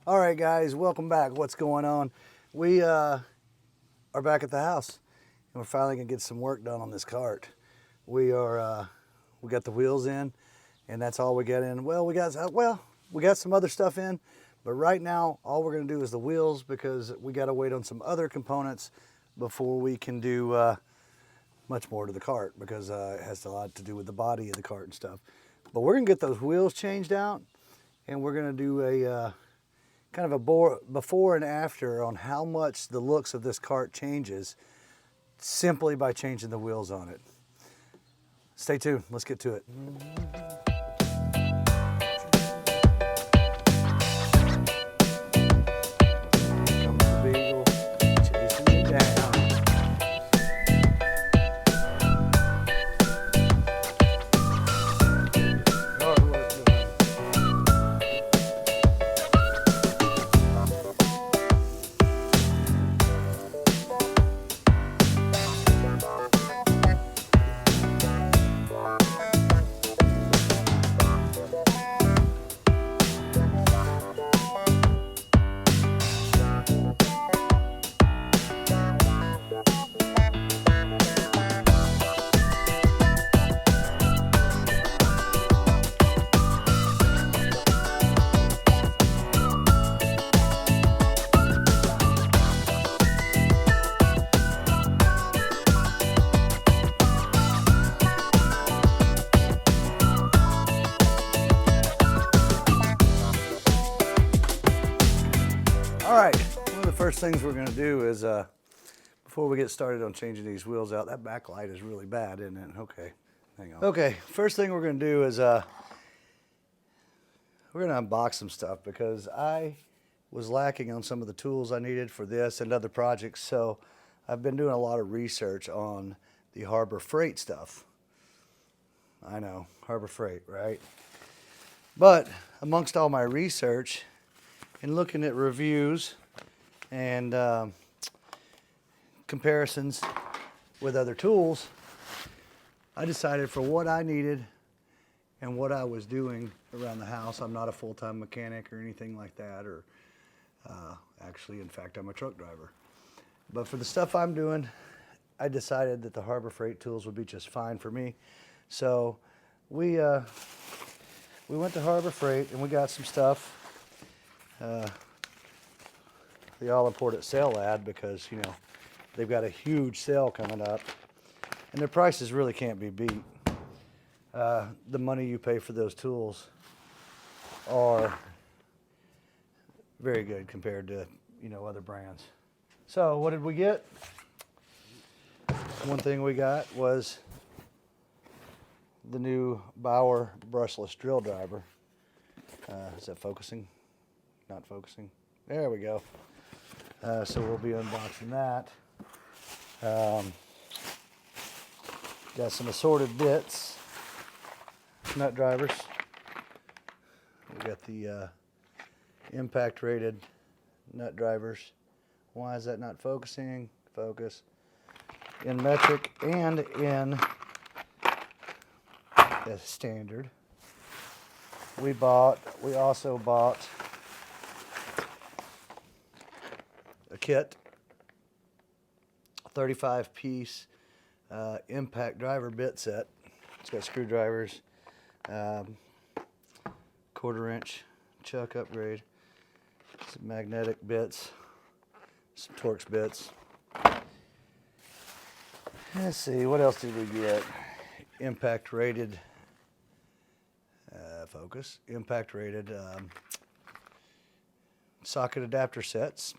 All right, guys, welcome back. What's going on? We are back at the house, and we're finally gonna get some work done on this cart. We got the wheels in, and that's all we got in. Well, we got some other stuff in, but right now all we're gonna do is the wheels because we got to wait on some other components before we can do much more to the cart because it has a lot to do with the body of the cart and stuff. But we're gonna get those wheels changed out, and we're gonna do a kind of a before and after on how much the looks of this cart changes simply by changing the wheels on it. Stay tuned, let's get to it. Comes the beagle, chasing me down. All right, one of the first things we're gonna do is, before we get started on changing these wheels out, that back light is really bad, isn't it? Okay, hang on. Okay, first thing we're gonna do is we're gonna unbox some stuff because I was lacking on some of the tools I needed for this and other projects, so I've been doing a lot of research on the Harbor Freight stuff. I know, Harbor Freight, right? But amongst all my research, and looking at reviews and comparisons with other tools, I decided for what I needed and what I was doing around the house. I'm not a full-time mechanic or anything like that, or actually, in fact, I'm a truck driver. But for the stuff I'm doing, I decided that the Harbor Freight tools would be just fine for me. So we went to Harbor Freight and we got some stuff. The all-important sale ad because, you know, they've got a huge sale coming up and their prices really can't be beat. The money you pay for those tools are very good compared to, you know, other brands. So what did we get? One thing we got was the new Bauer brushless drill driver. Is that focusing? Not focusing. There we go. So we'll be unboxing that. Got some assorted bits, nut drivers. We got the impact rated nut drivers. Why is that not focusing? Focus. In metric and in standard. We also bought a kit, a 35-piece impact driver bit set. It's got screwdrivers, quarter-inch chuck upgrade, some magnetic bits, some Torx bits. Let's see, what else did we get? Impact rated, focus, impact rated socket adapter sets.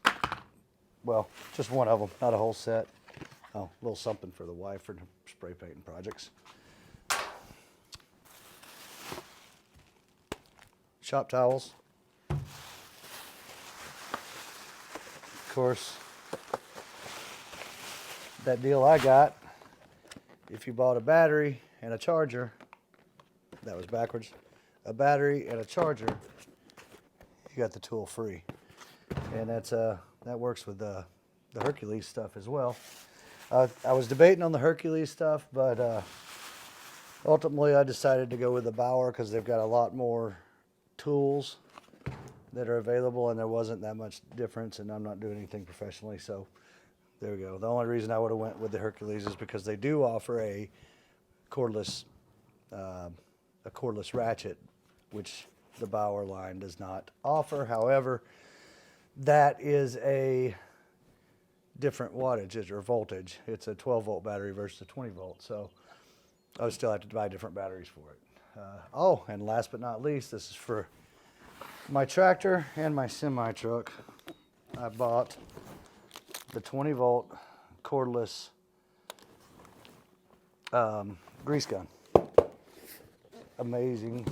Well, just one of them, not a whole set. Oh, a little something for the wife for spray painting projects. Shop towels. Of course, that deal I got, if you bought a battery and a charger, that was backwards, a battery and a charger, you got the tool free. And that's that works with the Hercules stuff as well. I was debating on the Hercules stuff, but ultimately I decided to go with the Bauer because they've got a lot more tools that are available, and there wasn't that much difference, and I'm not doing anything professionally, so there we go. The only reason I would have went with the Hercules is because they do offer a cordless ratchet, which the Bauer line does not offer. However, that is a different wattage or voltage. It's a 12-volt battery versus a 20-volt, so I would still have to buy different batteries for it. Oh, and last but not least, this is for my tractor and my semi-truck. I bought the 20-volt cordless grease gun. Amazing.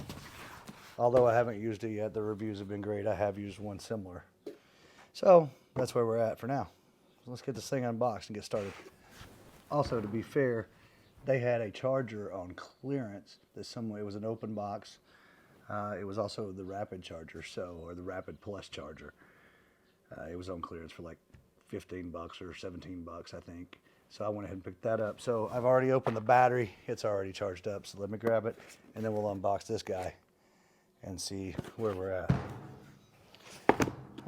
Although I haven't used it yet, the reviews have been great. I have used one similar. So that's where we're at for now. So let's get this thing unboxed and get started. Also, to be fair, they had a charger on clearance. It was an open box. It was also the rapid charger, or the rapid plus charger. It was on clearance for like 15 bucks or 17 bucks, I think. So I went ahead and picked that up. So I've already opened the battery. It's already charged up. So let me grab it, and then we'll unbox this guy and see where we're at.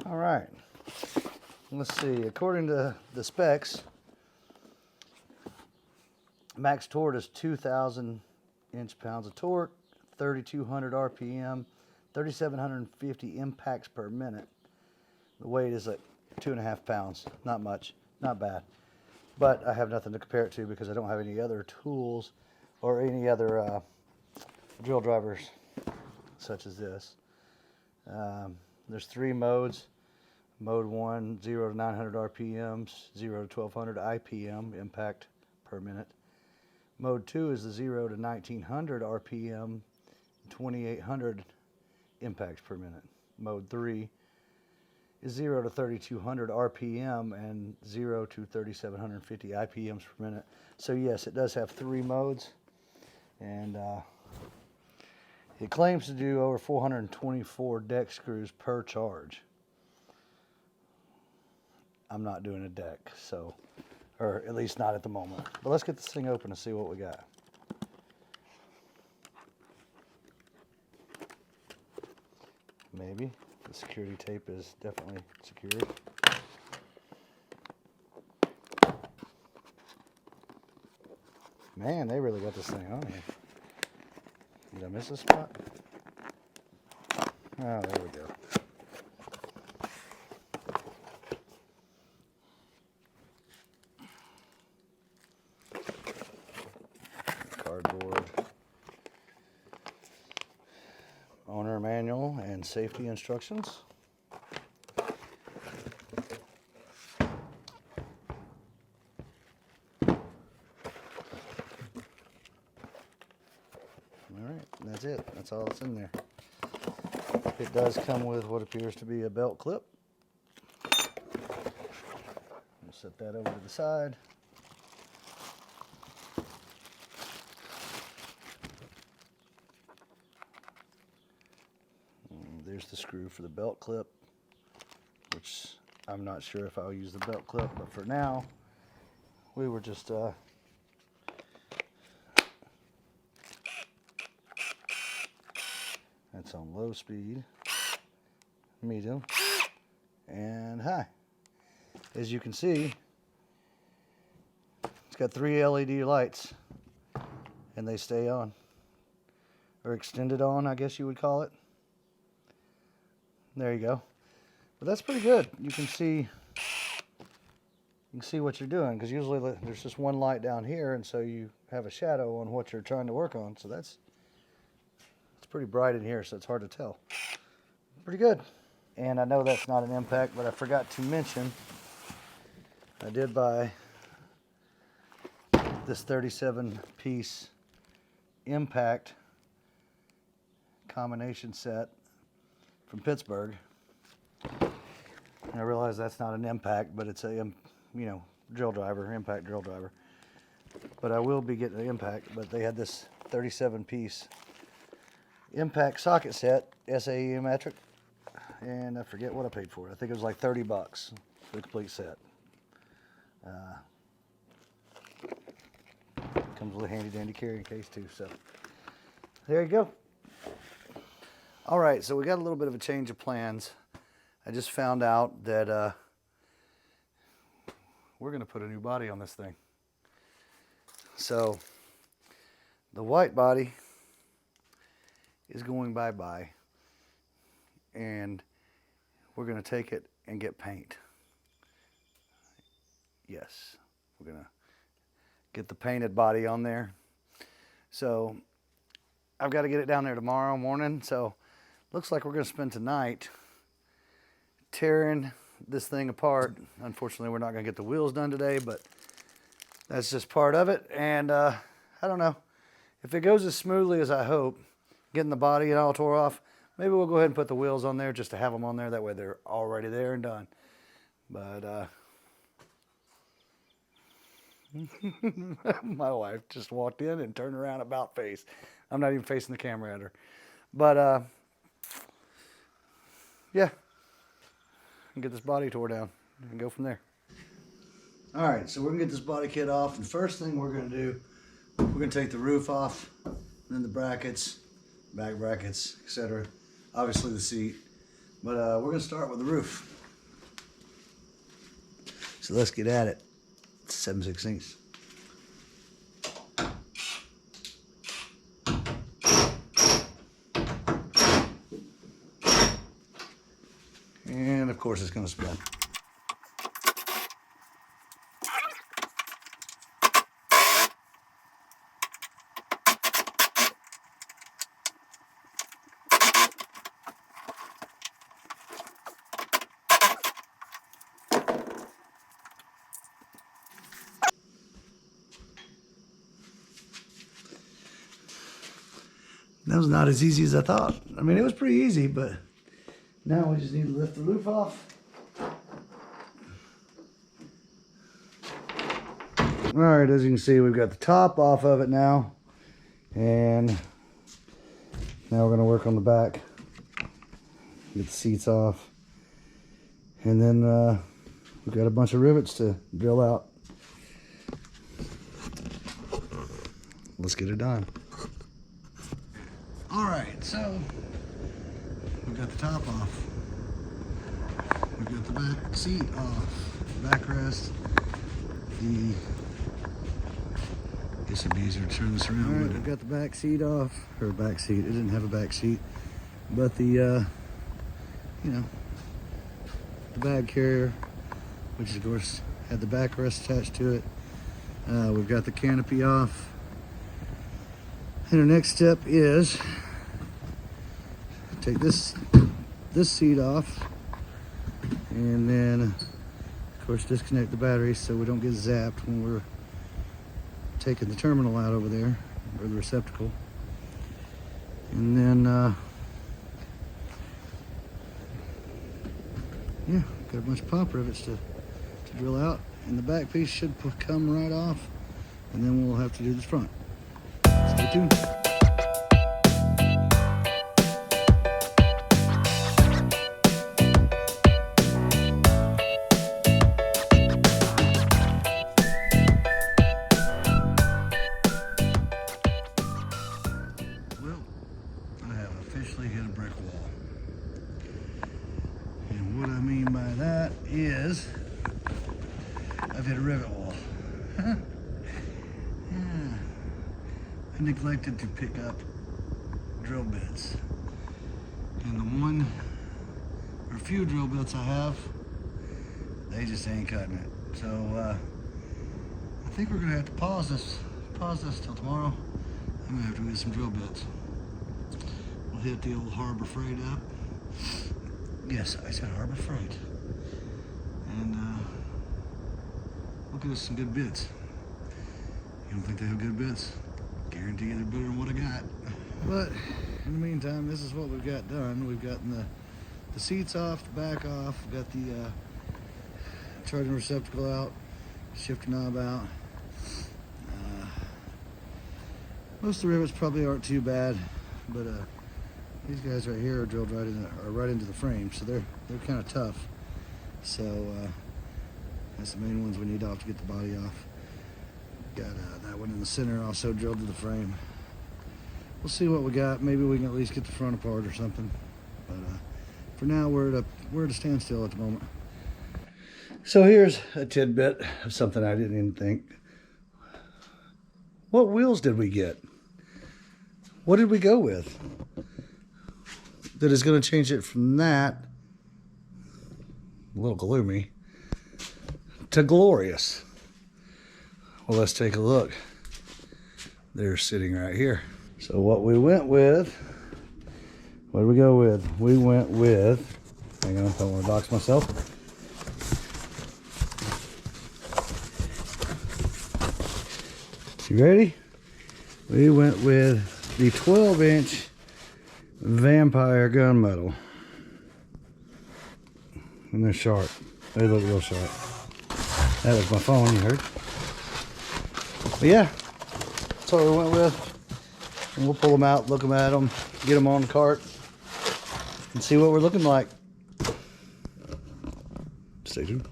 All right. Let's see. According to the specs, max torque is 2,000 inch-pounds of torque, 3,200 RPM, 3,750 impacts per minute. The weight is like 2.5 pounds. Not much. Not bad. But I have nothing to compare it to because I don't have any other tools or any other drill drivers such as this. There's 3 modes. Mode 1, 0 to 900 RPMs, 0 to 1200 IPM, impact per minute. Mode 2 is the 0 to 1900 RPM, 2800 impacts per minute. Mode 3 is 0 to 3200 RPM and 0 to 3750 IPMs per minute. So yes, it does have 3 modes, and it claims to do over 424 deck screws per charge. I'm not doing a deck, so, or at least not at the moment. But let's get this thing open and see what we got. Maybe. The security tape is definitely secured. Man, they really got this thing on here. Did I miss a spot? Oh, there we go. Cardboard. Owner manual and safety instructions. Alright, that's it. That's all that's in there. It does come with what appears to be a belt clip. We'll set that over to the side. There's the screw for the belt clip, which I'm not sure if I'll use the belt clip, but for now, we were just that's on low speed, medium, and high. As you can see, it's got 3 LED lights, and they stay on, or extended on, I guess you would call it. There you go. But that's pretty good. You can see what you're doing, because usually there's just one light down here, and so you have a shadow on what you're trying to work on. So it's pretty bright in here, so it's hard to tell. Pretty good. And I know that's not an impact, but I forgot to mention I did buy this 37-piece impact combination set from Pittsburgh. And I realize that's not an impact, but it's a drill driver, impact drill driver. But I will be getting an impact. But they had this 37-piece impact socket set, SAE metric, and I forget what I paid for it. I think it was like 30 bucks for the complete set. Comes with a handy dandy carrying case too. So there you go. All right, so we got a little bit of a change of plans. I just found out that we're gonna put a new body on this thing. So the white body is going bye-bye, and we're gonna take it and get paint. Yes, we're gonna get the painted body on there. So I've got to get it down there tomorrow morning. So looks like we're gonna spend tonight tearing this thing apart. Unfortunately, we're not gonna get the wheels done today, but that's just part of it. And I don't know if it goes as smoothly as I hope, getting the body and all tore off, maybe we'll go ahead and put the wheels on there just to have them on there. That way they're already there and done. But my wife just walked in and turned around about face. I'm not even facing the camera at her. But yeah, and get this body tore down and go from there. All right, so we're gonna get this body kit off, and first thing we're gonna do, we're gonna take the roof off, and then the brackets, back brackets, etc. Obviously the seat, but we're gonna start with the roof. So let's get at it. 7/16. And of course it's gonna spin. That was not as easy as I thought. I mean, it was pretty easy, but now we just need to lift the roof off. All right, as you can see, we've got the top off of it now. And now we're gonna work on the back. Get the seats off. And then we've got a bunch of rivets to drill out. Let's get it done. All right, so we've got the top off. We've got the back seat off, the backrest. I guess it'd be easier to turn this around. All right, we've got the back seat off, or back seat. It didn't have a back seat, but the, you know, the bag carrier, which of course had the backrest attached to it. We've got the canopy off. And our next step is take this seat off, and then of course disconnect the batteries so we don't get zapped when we're taking the terminal out over there, or the receptacle. And then yeah, got a bunch of pop rivets to drill out, and the back piece should come right off, and then we'll have to do the front. Stay tuned. Well, I have officially hit a brick wall. And what I mean by that is I've hit a rivet wall. I neglected to pick up drill bits, and the one or few drill bits I have, they just ain't cutting it. So I think we're gonna have to pause this till tomorrow. I'm gonna have to get some drill bits. We'll hit the old Harbor Freight up. Yes, I said Harbor Freight, and we'll get us some good bits. You don't think they have good bits? Guarantee you they're better than what I got. But in the meantime, this is what we've got done. We've gotten the seats off, the back off, we've got the charging receptacle out, shifter knob out. Most of the rivets probably aren't too bad, but these guys right here are drilled right into the frame, so they're kind of tough. So that's the main ones we need off to get the body off. Got that one in the center also drilled to the frame. we'll see what we got. Maybe we can at least get the front apart or something. But for now, we're at a standstill at the moment. So here's a tidbit of something I didn't even think. What wheels did we get? What did we go with that is going to change it from that, a little gloomy, to glorious? Well, let's take a look. They're sitting right here. So what we went with, what did we go with? We went with, hang on, I don't want to dox myself. You ready? We went with the 12-inch Vampire gunmetal. And they're sharp. They look real sharp. That was my phone, you heard. But yeah, that's what we went with. And we'll pull them out, look them at them, get them on the cart, and see what we're looking like. Stay tuned.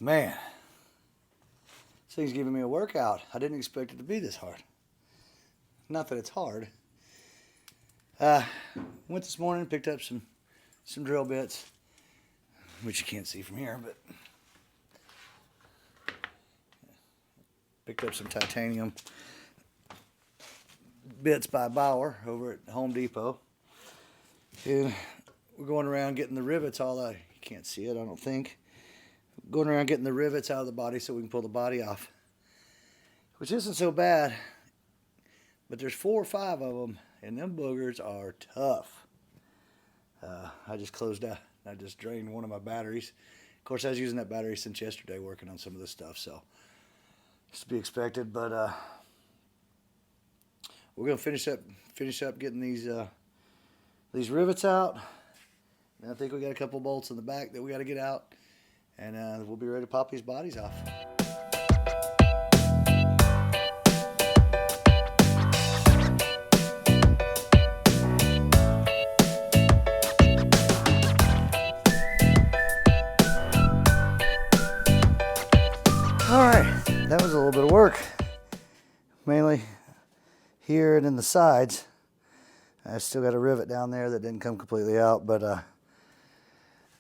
Man, this thing's giving me a workout. I didn't expect it to be this hard. Not that it's hard. Went this morning, picked up some drill bits, which you can't see from here, but picked up some titanium bits by Bauer over at Home Depot. And we're going around getting the rivets all out. You can't see it, I don't think. Going around getting the rivets out of the body so we can pull the body off, which isn't so bad, but there's 4 or 5 of them, and them boogers are tough. I just closed out. I just drained one of my batteries. Of course, I was using that battery since yesterday working on some of this stuff, so it's to be expected. But we're gonna finish up getting these rivets out. And I think we got a couple bolts in the back that we got to get out. And we'll be ready to pop these bodies off. All right, that was a little bit of work. Mainly here and in the sides. I still got a rivet down there that didn't come completely out, but I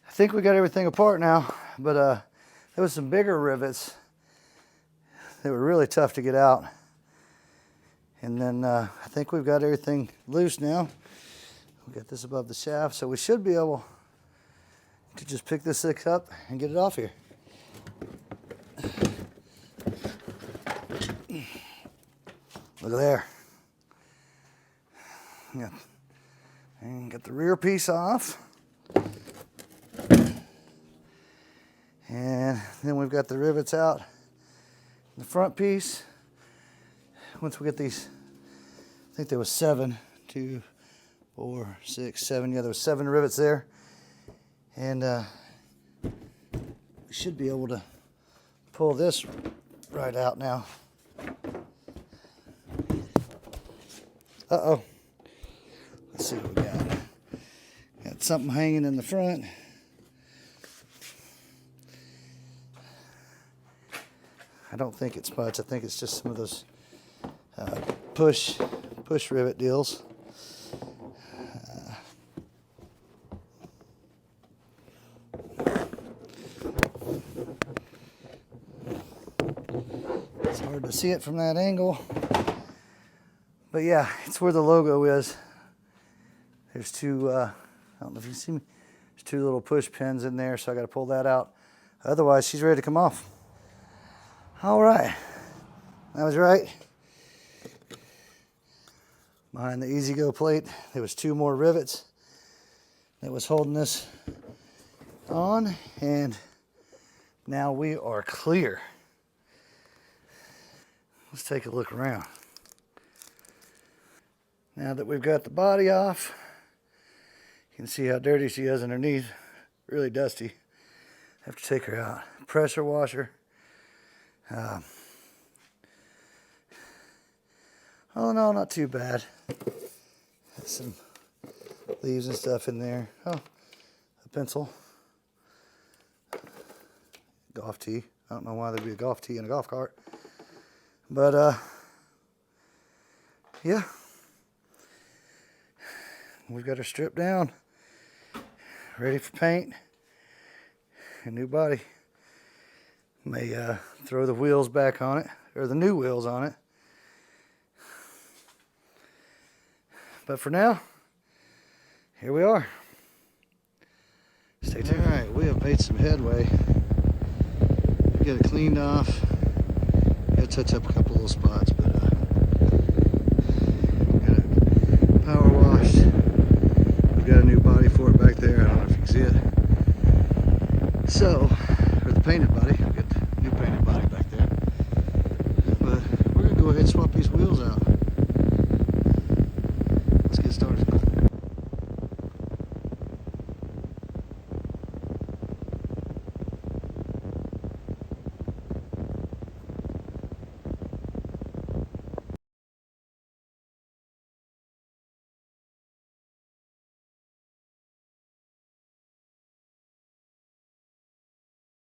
think we got everything apart now. But there was some bigger rivets that were really tough to get out. And then I think we've got everything loose now. We'll get this above the shaft, so we should be able to just pick this thing up and get it off here. Look at there. Yeah. And get the rear piece off. And then we've got the rivets out. The front piece. Once we get these, I think there was 7, 2, 4, 6, 7. Yeah, there was 7 rivets there. And we should be able to pull this right out now. Uh-oh. Let's see what we got. Got something hanging in the front. I don't think it's much. I think it's just some of those push rivet deals. It's hard to see it from that angle. But yeah, it's where the logo is. There's 2, I don't know if you can see me, there's 2 little push pins in there, so I got to pull that out. Otherwise, she's ready to come off. All right, that was right. Behind the EZGO plate, there was 2 more rivets that was holding this on, and now we are clear. Let's take a look around. Now that we've got the body off, you can see how dirty she is underneath. Really dusty. Have to take her out. Pressure washer. All in all, not too bad. Got some leaves and stuff in there. Oh, a pencil. Golf tee. I don't know why there'd be a golf tee in a golf cart. But yeah, we've got her stripped down, ready for paint, a new body. May throw the wheels back on it, or the new wheels on it. But for now, here we are. Stay tuned. All right, we have made some headway. We got it cleaned off. Got to touch up a couple little spots, but we got it power washed. We got a new body for it back there. I don't know if you can see it. So, for the painted body,